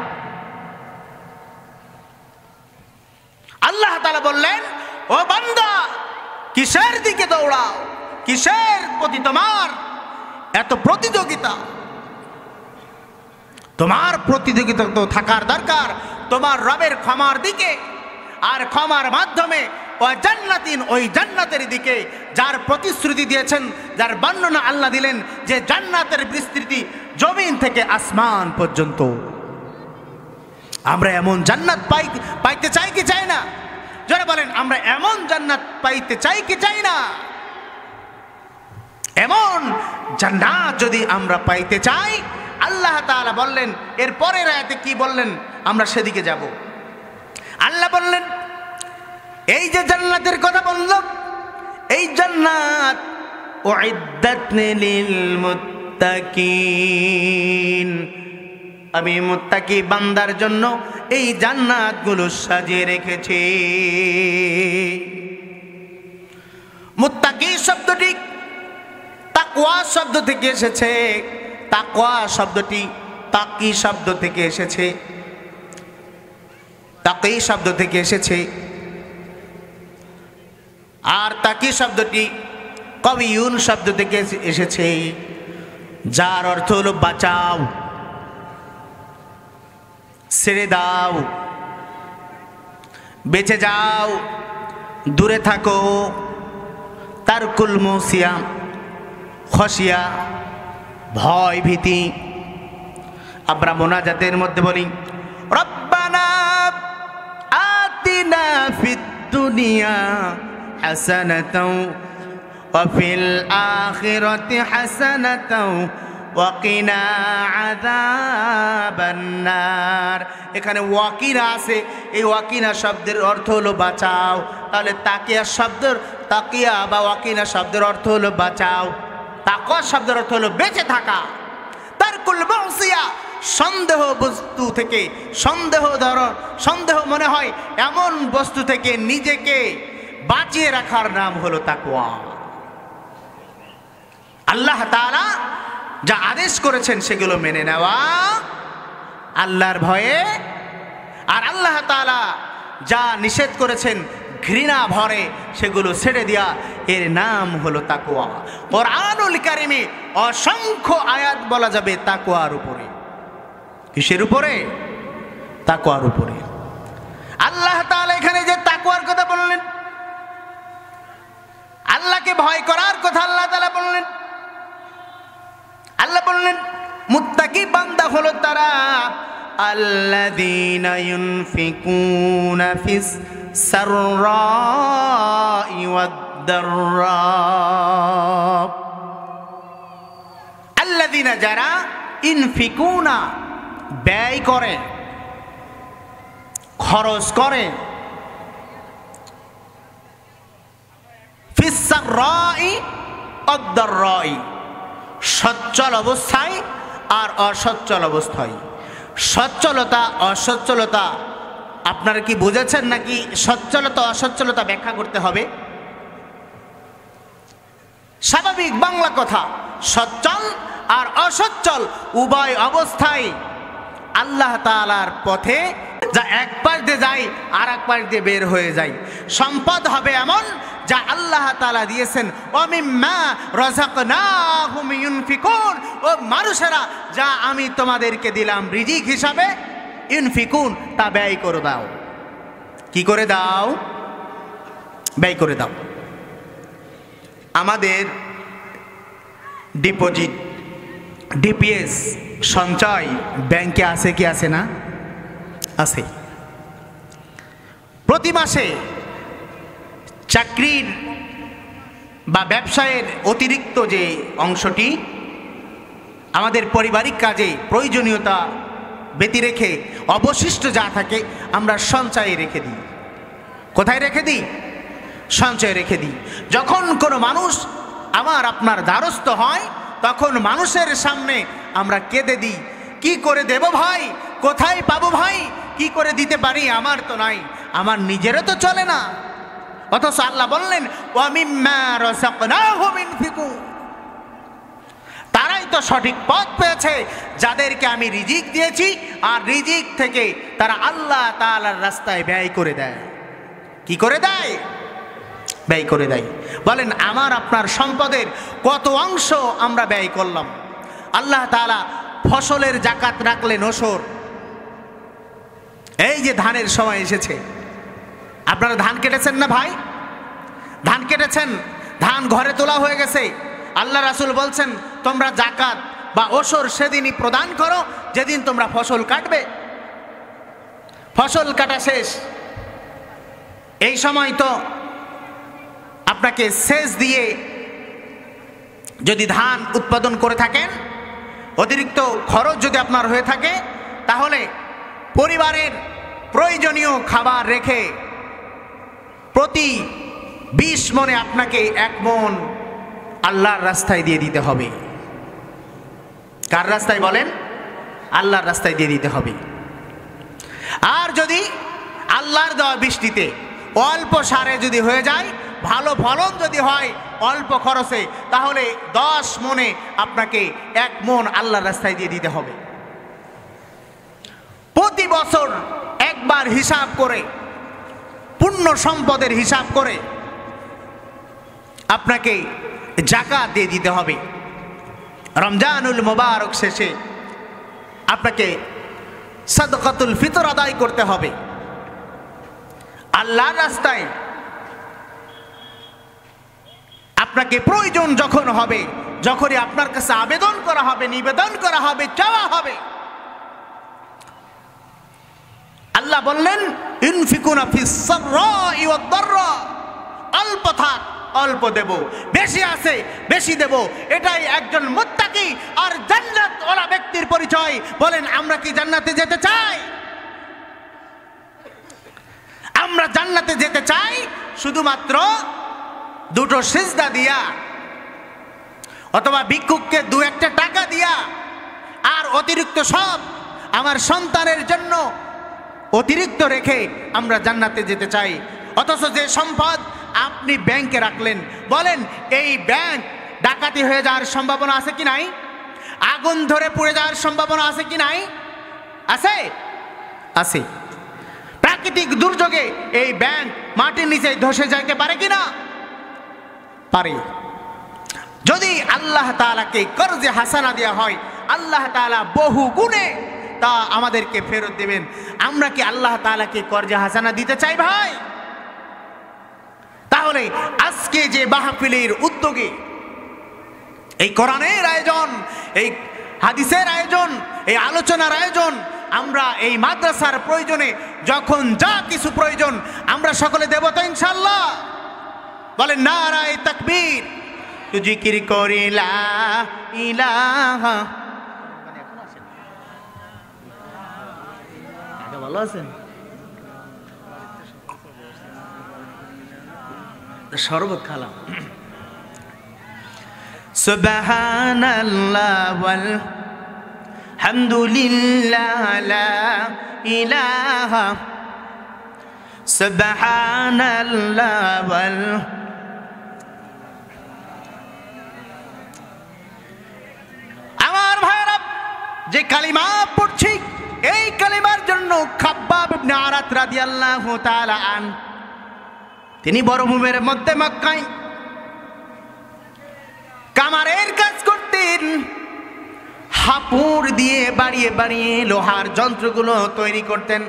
আল্লাহ তাআলা বললেন, ও বান্দা, কিসের দিকে দৌড়াও, কিসের প্রতি তোমার এত প্রতিযোগিতা? তোমার প্রতিযোগিতা তো থাকার দরকার তোমার রবের ক্ষমার দিকে, আর ক্ষমার মাধ্যমে ওই জান্নাতিন, ওই জান্নাতের দিকে, যার প্রতিশ্রুতি দিয়েছেন, যার বর্ণনা আল্লাহ দিলেন, যে জান্নাতের বিস্তৃতি জমিন থেকে আসমান পর্যন্ত। আমরা এমন জান্নাত পাইতে চাই কি চাই না? যারা বলেন, আমরা এমন জান্নাত পাইতে চাই কি চাই না? এমন জান্নাত যদি আমরা পাইতে চাই, আল্লাহ তাআলা বললেন, এর পরের আয়াতে কি বললেন? আমরা সেদিকে যাব। আল্লাহ বললেন, এই যে জান্নাতের কথা বললাম, এই জান্নাত উইদ্দাত লিল মুত্তাকিন, আমি মুত্তাকি বান্দার জন্য এই জান্নাতগুলো সাজিয়ে রেখেছি। মুত্তাকি শব্দটি তাকওয়া শব্দ থেকে এসেছে। তাকওয়া শব্দটি তাকি শব্দ থেকে এসেছে, তাকি শব্দ থেকে এসেছে। আর তাকি শব্দটি কবিউন শব্দ থেকে এসেছে, যার অর্থ হলো বাঁচাও, ছেড়ে দাও, বেঁচে যাও, দূরে থাকো। তারকুল মুসিয়া, খসিয়া, ভয় ভীতি। আমরা মোনাজাতের মধ্যে বলি, রব্বানা আতিনা ফিদ দুনিয়া হাসানাতাও ওয়া ফিল আখিরাতি হাসানাতাও ওয়া কিনা আযাবান নার। এখানে ওয়াকিনা আছে, এই ওয়াকিনা শব্দের অর্থ হলো বাঁচাও। তাহলে তাকিয়া বা ওয়াকিনা শব্দের অর্থ হলো বাঁচাও, তাকওয়া শব্দের অর্থ হলো বেঁচে থাকা। তারকুল মাসিয়া, সন্দেহ বস্তু থেকে, সন্দেহ মনে হয় এমন বস্তু থেকে নিজেকে বাঁচিয়ে রাখার নাম হলো তাকওয়া। আল্লাহ তাআলা যা আদেশ করেছেন সেগুলো মেনে নেওয়া আল্লাহর ভয়ে, আর আল্লাহ তাআলা যা নিষেধ করেছেন ঘৃণা ভরে সেগুলো ছেড়ে দেওয়া, এর নাম হলো তাকওয়া। কোরআনুল কারীমে অসংখ্য আয়াত বলা যাবে তাকওয়ার উপরে। কিসের উপরে? তাকওয়ার উপরে। আল্লাহ তাআলা এখানে যে তাকওয়ার কথা বললেন, আল্লাহকে ভয় করার কথা আল্লাহ তাআলা বললেন। আল্লাহ বললেন মুত্তাকি বান্দা হলো তারা আল্লাযীনা ইউনফিকুনা ফিস সাররাই ওয়াদ দাররা। আল্লাযীনা, যারা ইনফিকুনা ব্যয় করে, খরচ করে, ফিস সাররাই ওয়াদ দাররাই, সচ্ছল অবস্থায় আর অসচ্ছল অবস্থায়। সচ্ছলতা অসচ্ছলতা আপনারা কি বুঝেছেন নাকি সচ্ছলতা অসচ্ছলতা ব্যাখ্যা করতে হবে? স্বাভাবিক বাংলা কথা, সচ্ছল আর অসচ্ছল উভয় অবস্থায় আল্লাহ তাআলার পথে যা এক পাশ দিয়ে যায় আর এক পাশ দিয়ে বের হয়ে যায়। সম্পদ হবে এমন যা আল্লাহ তাআলা দিয়েছেন, ওয়া মিম্মা রাযাকনাহুম ইউনফিকুন, ও মানুষেরা যা আমি তোমাদেরকে দিলাম রিজিক হিসাবে, ইউনফিকুন, তা ব্যয় করে দাও। কি করে দাও? ব্যয় করে দাও। আমাদের ডিপোজিট, ডিপিএস সঞ্চয় ব্যাংকে আছে কি আছে না? আছে। প্রতি মাসে চাকরির বা ব্যবসায়ের অতিরিক্ত যে অংশটি আমাদের পারিবারিক কাজে প্রয়োজনীয়তা ব্যতি রেখে অবশিষ্ট যা থাকে আমরা সঞ্চয়ে রেখে দিই। কোথায় রেখে দিই? সঞ্চয়ে রেখে দিই। যখন কোনো মানুষ আমার আপনার দ্বারস্থ হয় তখন মানুষের সামনে আমরা কেঁদে দিই, কি করে দেব ভাই, কোথায় পাবো ভাই, কি করে দিতে পারি, আমার তো নাই, আমার নিজেরও তো চলে না। অথচ আল্লাহ বললেন ওয়া মিম্মা রাযাকনাহুম ইউনফিকুন, তারাই তো সঠিক পথ পেয়েছে যাদেরকে আমি রিজিক দিয়েছি, আর রিজিক থেকে তারা আল্লাহ তাআলার রাস্তায় ব্যয় করে দেয়। কি করে দেয়? ব্যয় করে দেয়। বলেন আমার আপনার সম্পদের কত অংশ আমরা ব্যয় করলাম? আল্লাহ তাআলা ফসলের যাকাত রাখলেন ওসর। এই যে ধানের সময় এসেছে, আপনারা ধান কেটেছেন না ভাই? ধান কেটেছেন, ধান ঘরে তোলা হয়ে গেছে। আল্লাহ রাসূল বলছেন তোমরা যাকাত বা ওসর সেদিনই প্রদান করো যেদিন তোমরা ফসল কাটবে। ফসল কাটা শেষ, এই সময় তো আপনাকে সেচ দিয়ে যদি ধান উৎপাদন করে থাকেন, অতিরিক্ত খরচ যদি আপনার হয়ে থাকে, তাহলে পরিবারের প্রয়োজনীয় খাবার রেখে প্রতি 20 মনে আপনাকে 1 মণ আল্লাহর রাস্তায় দিয়ে দিতে হবে। কার রাস্তায় বলেন? আল্লাহর রাস্তায় দিয়ে দিতে হবে। আর যদি আল্লাহর দেওয়া বৃষ্টিতে অল্প সারে যদি হয়ে যায়, ভালো ফলন যদি হয় অল্প খরচে, তাহলে 10 মণে আপনাকে 1 মণ আল্লাহর রাস্তায় দিয়ে দিতে হবে। প্রতি বছর একবার হিসাব করে, পূর্ণ সম্পদের হিসাব করে আপনাকে যাকাত দিয়ে দিতে হবে। রমজানুল মুবারক শেষে আপনাকে সাদকাতুল ফিতর আদায় করতে হবে। আল্লাহর রাস্তায় আপনাকে প্রয়োজন যখন হবে, যখনই আপনার কাছে আবেদন করা হবে, নিবেদন করা হবে, চাওয়া হবে, আল্লাহ বললেন ইনফিকুনা ফিস সাররাই ওয়াদ দাররা, অল্প থাক অল্প দেব, বেশি আছে বেশি দেব। এটাই একজন মুত্তাকি আর জান্নাত ওয়ালা ব্যক্তির পরিচয়। বলেন আমরা কি জান্নাতে যেতে চাই? আমরা জান্নাতে যেতে চাই শুধুমাত্র দুটো সিজদা দিয়া অথবা ভিক্ষুককে 2-1 টাকা দিয়া, আর অতিরিক্ত সব আমার সন্তানের জন্য অতিরিক্ত রেখে আমরা জান্নাতে যেতে চাই। অথচ যে সম্পদ আপনি ব্যাংকে রাখলেন, বলেন এই ব্যাংক ডাকাতি হয়ে যাওয়ার সম্ভাবনা আছে কি নাই? আগুন ধরে পুড়ে যাওয়ার সম্ভাবনা আছে কি নাই? আছে, আছে। প্রাকৃতিক দুর্যোগে এই ব্যাংক মাটির নিচে ধসে যাইতে পারে কিনা? পারে। যদি আল্লাহ তাআলাকে কর্জে হাসানা দেওয়া হয়, আল্লাহ তাআলা বহু গুণে তা আমাদেরকে ফেরত দেবেন। আমরা কি আল্লাহ তাআলাকে কর্জে হাসানা দিতে চাই ভাই? তাহলে আজকে যে মাহফিলের উদ্যোগে এই কোরআনের আয়োজন, এই হাদিসের আয়োজন, এই আলোচনার আয়োজন, আমরা এই মাদ্রাসার প্রয়োজনে যখন যা কিছু প্রয়োজন আমরা সকলে দেব তো ইনশাআল্লাহ। বলেন নারায়ে তাকবীর। জিকির করি লা ইলাহা। ভালো আছেন? শরবত খালাম। সুবহানাল্লাহ ওয়াল হামদুলিল্লাহ লা ইলাহা সুবহানাল্লাহ ওয়াল আমার ভাইরা যে কালিমা পড়ছি এই কালিমার জন্য খাব্বাব ইবনে আরাত রাদিয়াল্লাহু তাআলা আন তিনি মরুভূমির মধ্যে মক্কায় কামারের কাজ করতেন। হাপুর দিয়ে বাড়িয়ে বাড়িয়ে লোহার যন্ত্রগুলো তৈরি করতেন।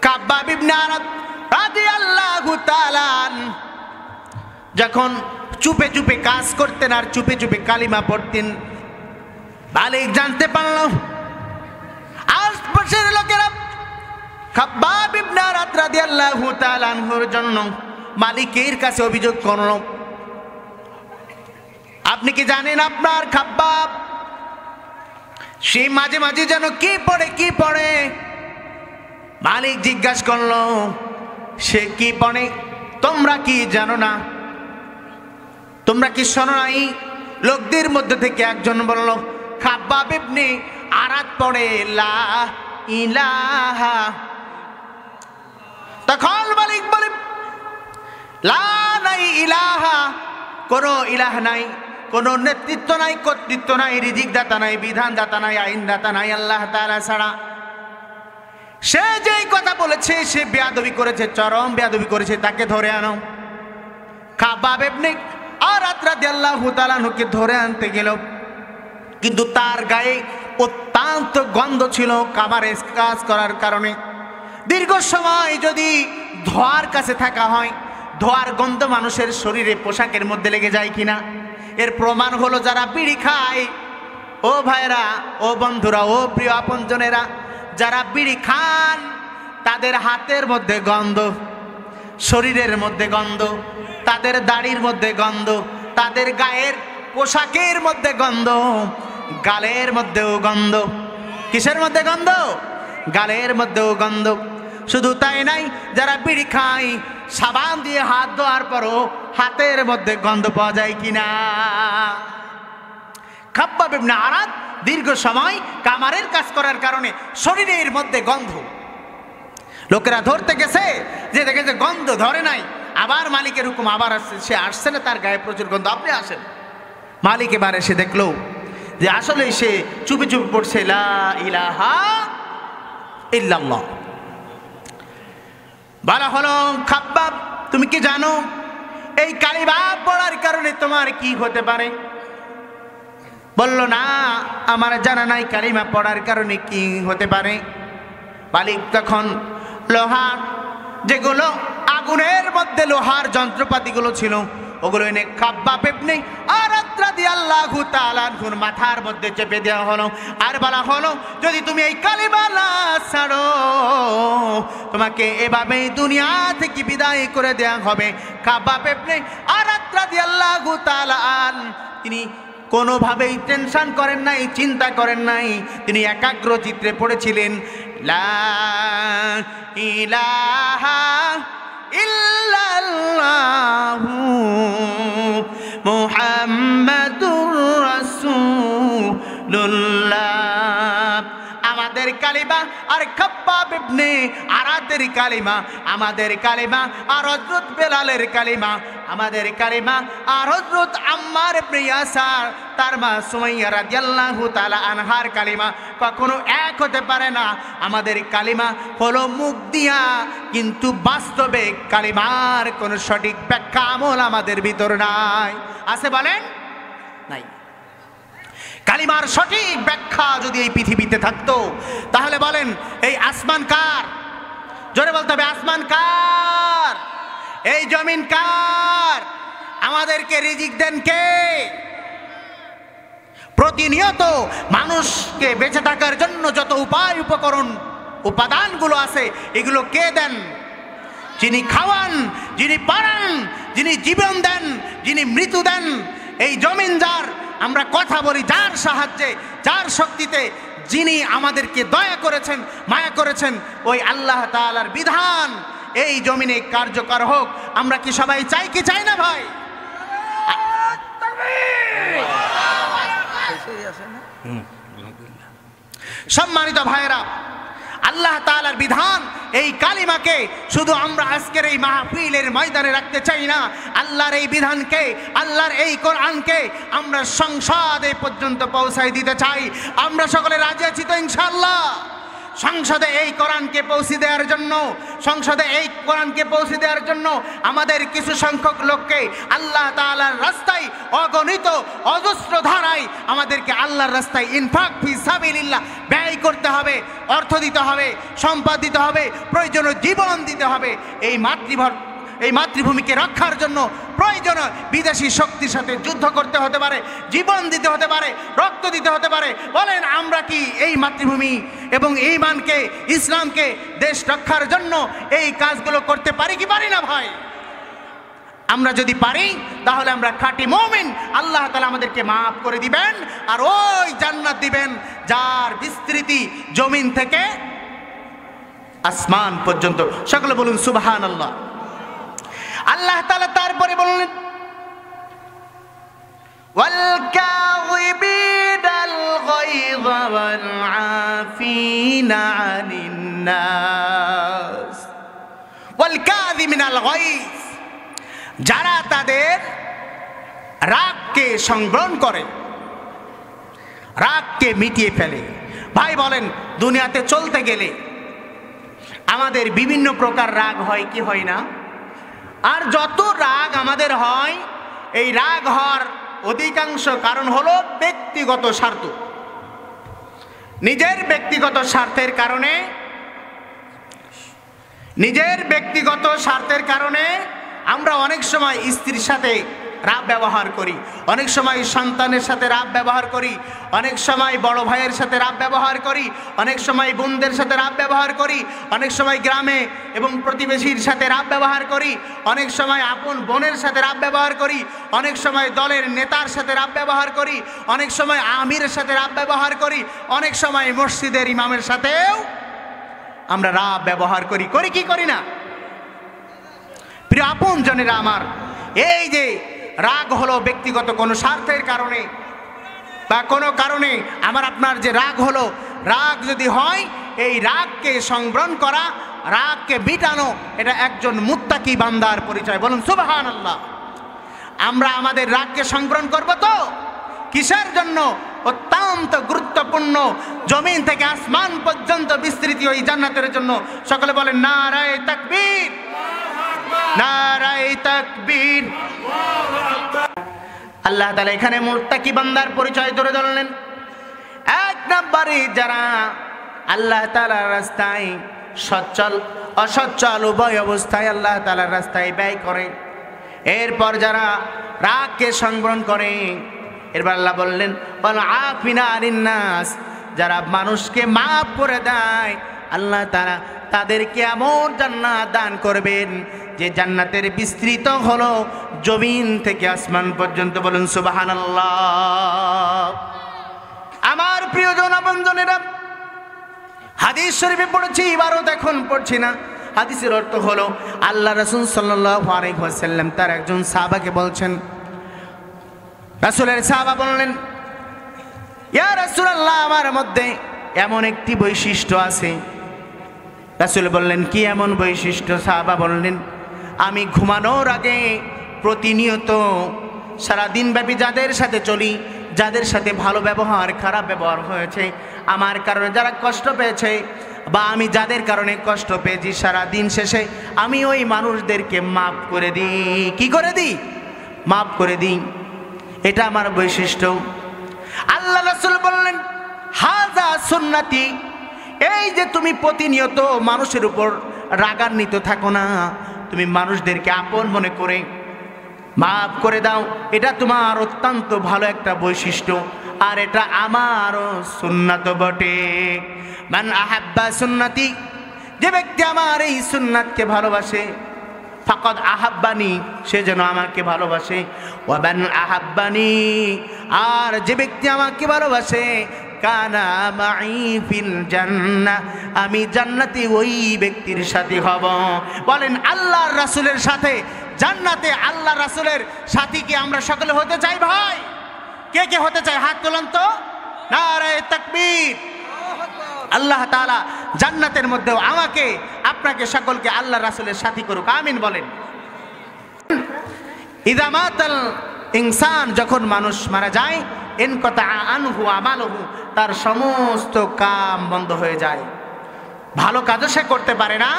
খাব্বাব ইবনে আরাত রাদিয়াল্লাহু তাআলা যখন চুপে চুপে কাজ করতেন আর চুপে চুপে কালিমা পড়তেন, মালিক জানতে পারল। আশপাশের লোকেরা খাব্বাব ইবনে আরাত রাদিয়াল্লাহু তাআলা আনহুর জন্য মালিকের কাছে অভিযোগ করল। আপনি কি জানেন আপনার খাব্বাব সে মাঝে মাঝে যেন কি পড়ে? মালিক জিজ্ঞাসা করলো সে কি পড়ে তোমরা কি জানো না? তোমরা কি শোনো নাই? লোকদের মধ্যে থেকে একজন বলল খাব্বাব ইবনে আরাত পড়ে লা ইলাহা। তখন মালিক বলে লা নাই ইলাহা, কোনো ইলাহ নাই, কোনো নেতৃত্ব নাই, কর্তৃত্ব নাই, রিজিক দাতা নাই, বিধান দাতা নাই, আইন দাতা নাই আল্লাহ তাআলা ছাড়া। সে যেই কথা বলেছে সে বেয়াদবি করেছে, চরম বেয়াদবি করেছে, তাকে ধরে আনো। খাব্বাব ইবনে আরাত রাদিয়াল্লাহু তাআলা আনহুকে ধরে আনতে গেল, কিন্তু তার গায়ে অত্যন্ত গন্ধ ছিল কামারে কাজ করার কারণে। দীর্ঘ সময় যদি ধোয়ার কাছে থাকা হয়, ধোয়ার গন্ধ মানুষের শরীরে পোশাকের মধ্যে লেগে যায় কিনা? এর প্রমাণ হলো যারা বিড়ি খায়, ও ভাইরা, ও বন্ধুরা, ও প্রিয় আপনজনেরা, যারা বিড়ি খান তাদের হাতের মধ্যে গন্ধ, শরীরের মধ্যে গন্ধ, তাদের দাড়ির মধ্যে গন্ধ, তাদের গায়ের পোশাকের মধ্যে গন্ধ, গালের মধ্যেও গন্ধ। কিসের মধ্যে গন্ধ? গালের মধ্যেও গন্ধ। শুধু তাই নাই, যারা বিড়ি খায় সাবান দিয়ে হাত ধোয়ার পরও হাতের মধ্যে গন্ধ পাওয়া যায় কিনা? খাব্বাব ইবনে আরাত দীর্ঘ সময় কামারের কাজ করার কারণে শরীরের মধ্যে গন্ধ। লোকেরা ধরতে গেছে, যে দেখেছে গন্ধ ধরে নাই, আবার মালিকের হুকুম, আবার আসছে, সে আসছে না, তার গায়ে প্রচুর গন্ধ, আপনি আসেন। মালিক এবার এসে দেখলো যে আসলে সে চুপি চুপি পড়ছে লা ইলাহা ইল্লাল্লাহ। বলা হলো খাব্বাব তুমি কি জানো এই কালিমা পড়ার কারণে তোমার কি হতে পারে? বলল না, আমার জানা নাই কালিমা পড়ার কারণে কি হতে পারে। মালিক তখন লোহার যেগুলো আগুনের মধ্যে লোহার যন্ত্রপাতিগুলো ছিল ওগুলো এনে খাব্বাব ইবনে আরাত রাদিয়াল্লাহু তাআলা আনহুর মাথার মধ্যে চেপে দেওয়া হলো আর বলা হলো যদি তুমি এই কালিমা না ছাড়ো তোমাকে এভাবেই দুনিয়া থেকে বিদায় করে দেওয়া হবে। খাব্বাব ইবনে আরাত রাদিয়াল্লাহু তাআলা তিনি কোনোভাবেই টেনশন করেন নাই, চিন্তা করেন নাই, তিনি একাগ্র চিত্রে পড়েছিলেন লা ইলাহা ইল্লাল্লাহু মুহাম্মাদুর রাসূলুল্লাহ। আমাদের কালিমা আর খাব্বাব ইবনে আরাতের কালিমা, আমাদের কালিমা আর হযরত বেলালের কালিমা, আমাদের কালিমা আর হযরত আম্মার ইবনে ইয়াসার তার মা সুমাইয়া রাদিয়াল্লাহু তাআলা আনহার কালিমা কখনো এক হতে পারে না। আমাদের কালিমা হলো মুখ দিয়া, কিন্তু বাস্তবে কালিমার কোনো সঠিক ব্যাখ্যা আমল আমাদের ভিতর নাই। আছে বলেন? নাই। কালিমার সঠিক ব্যাখ্যা যদি এই পৃথিবীতে থাকতো তাহলে বলেন এই আসমান কার? জোরে বলতে হবে আসমান কার? এই জমিন কার? আমাদেরকে রিজিক দেন কে? প্রতিনিয়ত মানুষকে বেঁচে থাকার জন্য যত উপায় উপকরণ উপাদানগুলো আছে এগুলো কে দেন? যিনি খাওয়ান, যিনি পড়ান, যিনি জীবন দেন, যিনি মৃত্যু দেন। এই জমিন যার, আমরা কথা বলি যার সাহায্যে, যার শক্তিতে, যিনি আমাদেরকে দয়া করেছেন, মায়া করেছেন, ওই আল্লাহ তাআলার বিধান এই জমিনে কার্যকর হোক। আমরা কি সবাই চাই কি চাই না ভাই? সম্মানিত ভাইরা, আল্লাহ তাআলার বিধান এই কালিমাকে শুধু আমরা আজকের এই মাহফিলের ময়দানে রাখতে চাই না। আল্লাহর এই বিধানকে, আল্লাহর এই কোরআনকে আমরা সংসদে পর্যন্ত পৌঁছায় দিতে চাই। আমরা সকলে রাজি আছি তো ইনশাআল্লাহ? সংসদে এই কোরআনকে পৌঁছে দেওয়ার জন্য, সংসদে এই কোরআনকে পৌঁছে দেওয়ার জন্য আমাদের কিছু সংখ্যক লোককে আল্লাহ তাআলার রাস্তায় অগণিত অজস্র ধারায় আমাদেরকে আল্লাহর রাস্তায় ইনফাক ফি সাবিলিল্লাহ ব্যয় করতে হবে, অর্থ দিতে হবে, সম্পদ দিতে হবে, প্রয়োজনীয় জীবন দিতে হবে। এই মাতৃভূমিকে রক্ষার জন্য প্রয়োজন বিদেশি শক্তির সাথে যুদ্ধ করতে হতে পারে, জীবন দিতে হতে পারে, রক্ত দিতে হতে পারে। বলেন আমরা কি এই মাতৃভূমি এবং ঈমানকে, ইসলামকে দেশ রক্ষার জন্য এই কাজগুলো করতে পারি কি পারি না ভাই? আমরা যদি পারি তাহলে আমরা খাঁটি মুমিন, আল্লাহ তাআলা আমাদেরকে মাফ করে দিবেন আর ওই জান্নাত দিবেন যার বিস্তৃতি জমিন থেকে আসমান পর্যন্ত। সকলে বলুন সুবহানাল্লাহ। আল্লাহ তাআলা তারপরে বললেন ওয়াল কাযিবিনাল গায়যা ওয়াল আফিনা আনিন নাস। ওয়াল কাযিমিনাল গায়জ, যারা তাদের রাগকে সংবরণ করে, রাগকে মিটিয়ে ফেলে। ভাই বলেন দুনিয়াতে চলতে গেলে আমাদের বিভিন্ন প্রকার রাগ হয় কি হয় না? আর যত রাগ আমাদের হয়, এই রাগ হওয়ার অধিকাংশ কারণ হলো ব্যক্তিগত স্বার্থ। নিজের ব্যক্তিগত স্বার্থের কারণে, নিজের ব্যক্তিগত স্বার্থের কারণে আমরা অনেক সময় স্ত্রীর সাথে রাগ ব্যবহার করি, অনেক সময় সন্তানের সাথে রাগ ব্যবহার করি, অনেক সময় বড় ভাইয়ের সাথে রাগ ব্যবহার করি, অনেক সময় বোনদের সাথে রাগ ব্যবহার করি, অনেক সময় গ্রামে এবং প্রতিবেশীর সাথে রাগ ব্যবহার করি, অনেক সময় আপন বোনের সাথে রাগ ব্যবহার করি, অনেক সময় দলের নেতার সাথে রাগ ব্যবহার করি, অনেক সময় আমিরের সাথে রাগ ব্যবহার করি, অনেক সময় মসজিদের ইমামের সাথেও আমরা রাগ ব্যবহার করি। করি কি করি না? প্রিয় আপন জনেরা আমার, এই যে রাগ হলো ব্যক্তিগত কোনো স্বার্থের কারণে বা কোনো কারণে আমার আপনার যে রাগ হলো, রাগ যদি হয় এই রাগকে সংবরণ করা, রাগকে মিটানো, এটা একজন মুত্তাকি বান্দার পরিচয়। বলুন সুবহানাল্লাহ। আমরা আমাদের রাগকে সংবরণ করব তো কিসের জন্য? অত্যন্ত গুরুত্বপূর্ণ জমিন থেকে আসমান পর্যন্ত বিস্তৃতি ওই জান্নাতের জন্য। সকলে বলেন নারায়ে তাকবীর, নারায়ে তাকবীর। আল্লাহ তাআলা এখানে মুত্তাকি বান্দার পরিচয় ধরে ধরলেন। এক নম্বরে যারা আল্লাহ তাআলার রাস্তায় সচ্ছল অসচ্ছল উভয় অবস্থায় আল্লাহ তাআলার রাস্তায় ব্যয় করে, এরপর যারা রাগকে সংবরণ করে, এরপর আল্লাহ বললেন ওয়াল আফিনা আনিন নাস, যারা মানুষকে মাফ করে দেয় আল্লাহ তাআলা তাদেরকে এমন জান্নাত দান করবেন যে জান্নাতের বিস্তৃত হলো জমিন থেকে আসমান পর্যন্ত। বলুন সুবহানাল্লাহ। আমার প্রিয় জনবন্ধনেরা, হাদিস শরীফে পড়েছি, এবারও এখন পড়ছি না। হাদিসের অর্থ হলো আল্লাহ রাসূল সাল্লাল্লাহু আলাইহি ওয়াসাল্লাম তার একজন সাহাবাকে বলছেন, রাসূলের সাহাবা বললেন, ইয়া রাসূলুল্লাহ, আমার মধ্যে এমন একটি বৈশিষ্ট্য আছে। রাসূল বললেন, কি এমন বৈশিষ্ট্য? সাহাবা বললেন, আমি ঘুমানোর আগে প্রতিনিয়ত সারাদিন ব্যাপী যাদের সাথে চলি, যাদের সাথে ভালো ব্যবহার খারাপ ব্যবহার হয়েছে, আমার কারণে যারা কষ্ট পেয়েছে বা আমি যাদের কারণে কষ্ট পেয়েছি, সারা দিন শেষে আমি ওই মানুষদেরকে মাফ করে দিই। কি করে দিই? মাফ করে দিই। এটা আমার বৈশিষ্ট্য। আল্লাহ রাসূল বললেন, হাযা সুন্নতি, এই যে তুমি প্রতিনিয়ত মানুষের উপর রাগান্বিত থাকো না, তুমি মানুষদেরকে আপন মনে করে মাফ করে দাও, এটা তোমার অত্যন্ত ভালো একটা বৈশিষ্ট্য, আর এটা আমারও সুন্নাত বটে। মান আহাব্বা সুন্নতি, যে ব্যক্তি আমার এই সুন্নাতকে ভালোবাসে, ফাকাদ আহাব্বানি, সে যেন আমাকে ভালোবাসে। ওয়া মান আহাব্বানি, আর যে ব্যক্তি আমাকে ভালোবাসে, কানা মাই ফিল জান্নাহ, আমি জান্নাতে ওই ব্যক্তির সাথে হব। বলেন, আল্লাহর রাসূলের সাথে জান্নাতে আল্লাহ রাসূলের সাথী কি আমরা সকলে হতে চাই? ভাই, কে কে হতে চাই? হাত তোলেন তো। নারায়ে তাকবীর। আল্লাহ তাআলা জান্নাতের মধ্যেও আমাকে আপনাকে সকলকে আল্লাহ রাসূলের সাথী করুক, আমিন বলেন। ইযা মাতাল ইনসান, যখন মানুষ মারা যায়, ইনকাতা আনহু আমালুহু, তার সমস্ত কাম বন্ধ হয়ে যায়। ভালো কাজও সে করতে পারে না,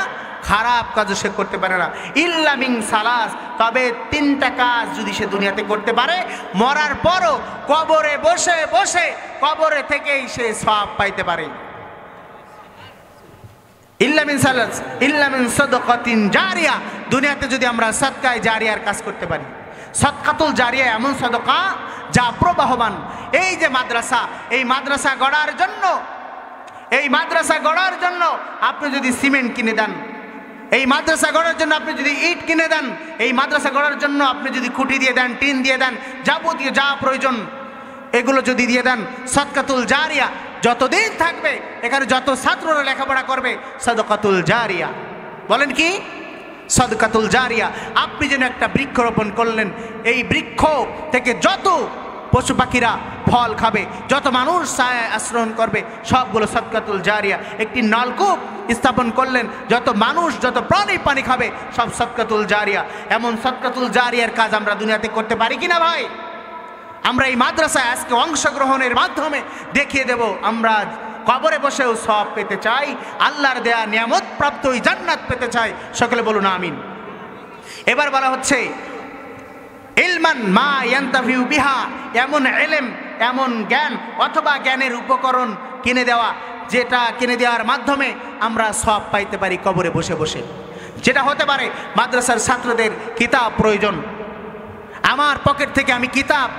খারাপ কাজও সে করতে পারে না। ইল্লা মিন সালাস, তবে তিনটা কাজ যদি সে দুনিয়াতে করতে পারে, মরার পরও কবরে বসে বসে কবরে থেকেই সে সওয়াব পাইতে পারে। ইল্লা মিন সালাস ইল্লা মিন সাদাকাতিন জারিয়া, দুনিয়াতে যদি আমরা সাদকায়ে জারিয়ার কাজ করতে পারি। সাদকাতুল জারিয়া এমন সাদাকা যা প্রবাহমান। এই যে মাদ্রাসা, এই মাদ্রাসা গড়ার জন্য আপনি যদি সিমেন্ট কিনে দেন, এই মাদ্রাসা গড়ার জন্য আপনি যদি ইট কিনে দেন, এই মাদ্রাসা গড়ার জন্য আপনি যদি খুঁটি দিয়ে দেন, টিন দিয়ে দেন, যাবতীয় যা প্রয়োজন এগুলো যদি দিয়ে দেন, সাদকাতুল জারিয়া যতদিন থাকবে, এখানে যত ছাত্ররা লেখাপড়া করবে, সাদকাতুল জারিয়া। বলেন কি? সাদকাতুল জারিয়া। আপনি যেন একটা বৃক্ষ রোপণ করলেন, এই বৃক্ষ থেকে যত পশু পাখিরা ফল খাবে, যত মানুষ ছায়া আশ্রয় করবে, সবগুলো সাদকাতুল জারিয়া। একটি নলকূপ স্থাপন করলেন, যত মানুষ যত প্রাণী পানি খাবে, সব সাদকাতুল জারিয়া। এমন সাদকাতুল জারিয়ার কাজ আমরা দুনিয়াতে করতে পারি কিনা ভাই? আমরা এই মাদ্রাসায় আজকে অংশগ্রহণের মাধ্যমে দেখিয়ে দেব, আমরা কবরে বসেও সওয়াব পেতে চাই, আল্লাহর দেয়া নিয়ামত প্রাপ্ত ওই জান্নাত পেতে চাই। সকলে বলুন আমিন। এবার বলা হচ্ছে ইলমান মা ইয়ান্তাফিউ বিহা, এমন ইলম, এমন জ্ঞান অথবা জ্ঞানের উপকরণ কিনে দেওয়া, যেটা কিনে দেওয়ার মাধ্যমে আমরা সওয়াব পাইতে পারি কবরে বসে বসে। যেটা হতে পারে মাদ্রাসার ছাত্রদের কিতাব প্রয়োজন, আমার পকেট থেকে আমি কিতাব